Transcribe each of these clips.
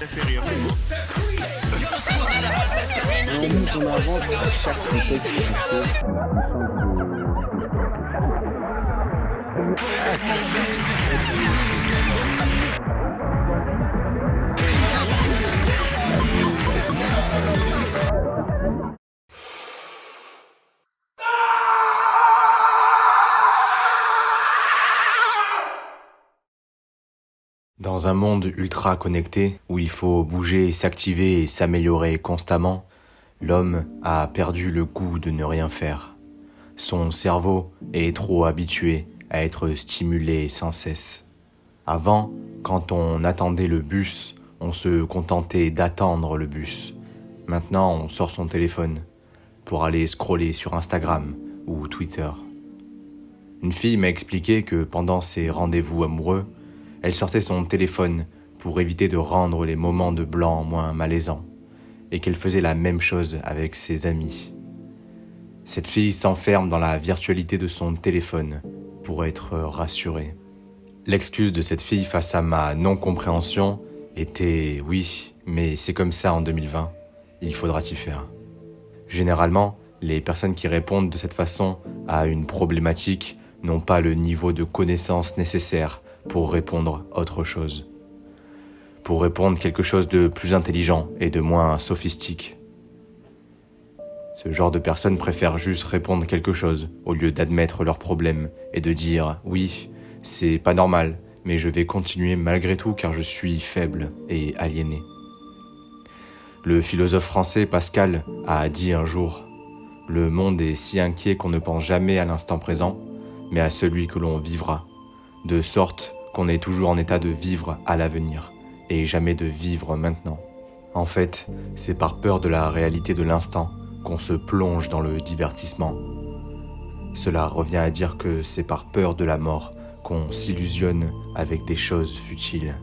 Et on mise en avant chaque contexte du cours. Dans un monde ultra connecté, où il faut bouger, s'activer et s'améliorer constamment, l'homme a perdu le goût de ne rien faire. Son cerveau est trop habitué à être stimulé sans cesse. Avant, quand on attendait le bus, on se contentait d'attendre le bus. Maintenant, on sort son téléphone pour aller scroller sur Instagram ou Twitter. Une fille m'a expliqué que pendant ses rendez-vous amoureux, elle sortait son téléphone pour éviter de rendre les moments de blanc moins malaisants, et qu'elle faisait la même chose avec ses amis. Cette fille s'enferme dans la virtualité de son téléphone pour être rassurée. L'excuse de cette fille face à ma non-compréhension était « oui, mais c'est comme ça en 2020, il faudra t'y faire ». Généralement, les personnes qui répondent de cette façon à une problématique n'ont pas le niveau de connaissance nécessaire pour répondre autre chose. Pour répondre quelque chose de plus intelligent et de moins sophistique. Ce genre de personnes préfèrent juste répondre quelque chose au lieu d'admettre leurs problèmes et de dire « oui, c'est pas normal, mais je vais continuer malgré tout car je suis faible et aliéné ». Le philosophe français Pascal a dit un jour « Le monde est si inquiet qu'on ne pense jamais à l'instant présent, mais à celui que l'on vivra, de sorte qu'on est toujours en état de vivre à l'avenir et jamais de vivre maintenant. » En fait, c'est par peur de la réalité de l'instant qu'on se plonge dans le divertissement. Cela revient à dire que c'est par peur de la mort qu'on s'illusionne avec des choses futiles.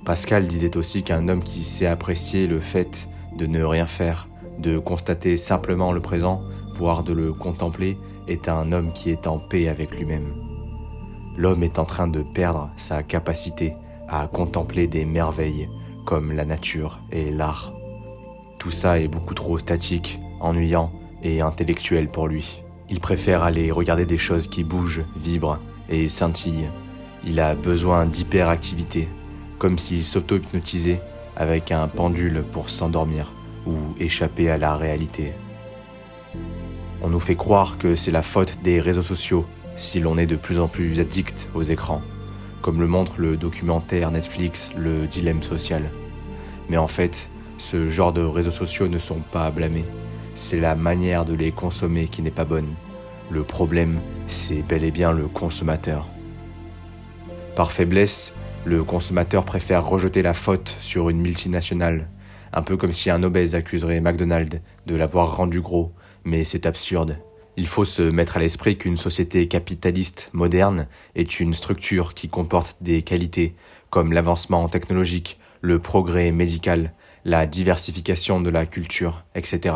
Pascal disait aussi qu'un homme qui sait apprécier le fait de ne rien faire, de constater simplement le présent, voire de le contempler, est un homme qui est en paix avec lui-même. L'homme est en train de perdre sa capacité à contempler des merveilles comme la nature et l'art. Tout ça est beaucoup trop statique, ennuyant et intellectuel pour lui. Il préfère aller regarder des choses qui bougent, vibrent et scintillent. Il a besoin d'hyperactivité, comme s'il s'auto-hypnotisait avec un pendule pour s'endormir ou échapper à la réalité. On nous fait croire que c'est la faute des réseaux sociaux si l'on est de plus en plus addict aux écrans, comme le montre le documentaire Netflix Le Dilemme social. Mais en fait, ce genre de réseaux sociaux ne sont pas à blâmer. C'est la manière de les consommer qui n'est pas bonne. Le problème, c'est bel et bien le consommateur. Par faiblesse, le consommateur préfère rejeter la faute sur une multinationale, un peu comme si un obèse accuserait McDonald's de l'avoir rendu gros, mais c'est absurde. Il faut se mettre à l'esprit qu'une société capitaliste moderne est une structure qui comporte des qualités comme l'avancement technologique, le progrès médical, la diversification de la culture, etc.,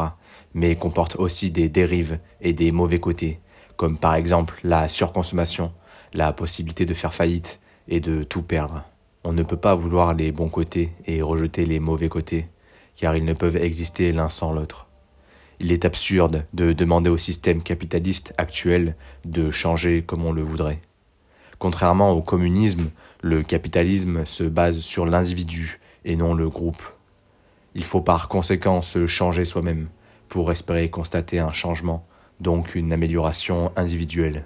mais comporte aussi des dérives et des mauvais côtés, comme par exemple la surconsommation, la possibilité de faire faillite et de tout perdre. On ne peut pas vouloir les bons côtés et rejeter les mauvais côtés, car ils ne peuvent exister l'un sans l'autre. Il est absurde de demander au système capitaliste actuel de changer comme on le voudrait. Contrairement au communisme, le capitalisme se base sur l'individu et non le groupe. Il faut par conséquent se changer soi-même pour espérer constater un changement, donc une amélioration individuelle.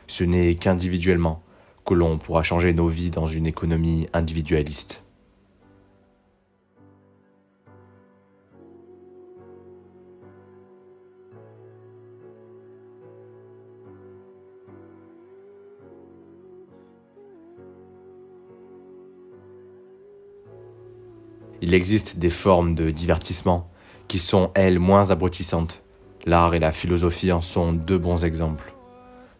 Ce n'est qu'individuellement que l'on pourra changer nos vies dans une économie individualiste. Il existe des formes de divertissement qui sont, elles, moins abrutissantes. L'art et la philosophie en sont deux bons exemples.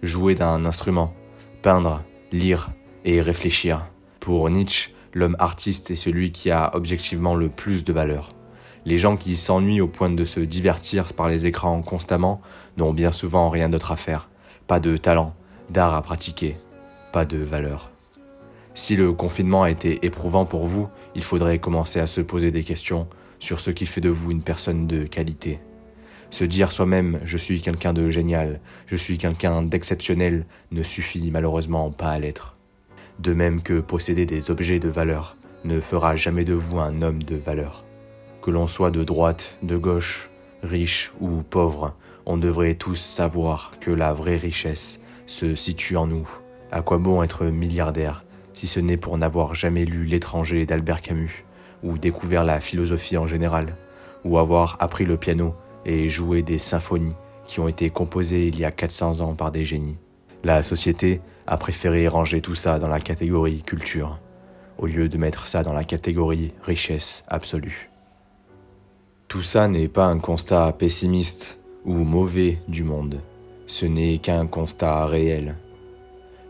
Jouer d'un instrument, peindre, lire et réfléchir. Pour Nietzsche, l'homme artiste est celui qui a objectivement le plus de valeur. Les gens qui s'ennuient au point de se divertir par les écrans constamment n'ont bien souvent rien d'autre à faire. Pas de talent, d'art à pratiquer, pas de valeur. Si le confinement a été éprouvant pour vous, il faudrait commencer à se poser des questions sur ce qui fait de vous une personne de qualité. Se dire soi-même « je suis quelqu'un de génial, je suis quelqu'un d'exceptionnel » ne suffit malheureusement pas à l'être. De même que posséder des objets de valeur ne fera jamais de vous un homme de valeur. Que l'on soit de droite, de gauche, riche ou pauvre, on devrait tous savoir que la vraie richesse se situe en nous. À quoi bon être milliardaire si ce n'est pour n'avoir jamais lu L'étranger d'Albert Camus, ou découvert la philosophie en général, ou avoir appris le piano et joué des symphonies qui ont été composées il y a 400 ans par des génies. La société a préféré ranger tout ça dans la catégorie culture, au lieu de mettre ça dans la catégorie richesse absolue. Tout ça n'est pas un constat pessimiste ou mauvais du monde, ce n'est qu'un constat réel.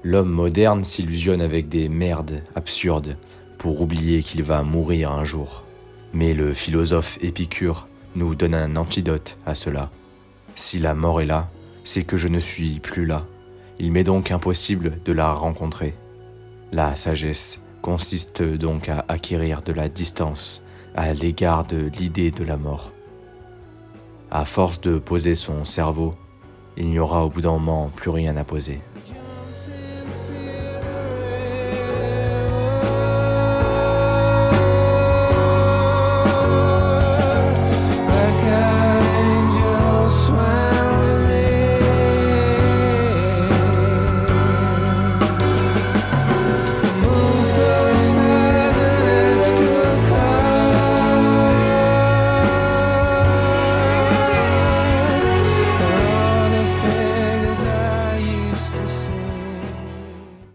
L'homme moderne s'illusionne avec des merdes absurdes pour oublier qu'il va mourir un jour. Mais le philosophe Épicure nous donne un antidote à cela. Si la mort est là, c'est que je ne suis plus là. Il m'est donc impossible de la rencontrer. La sagesse consiste donc à acquérir de la distance à l'égard de l'idée de la mort. À force de poser son cerveau, il n'y aura au bout d'un moment plus rien à poser.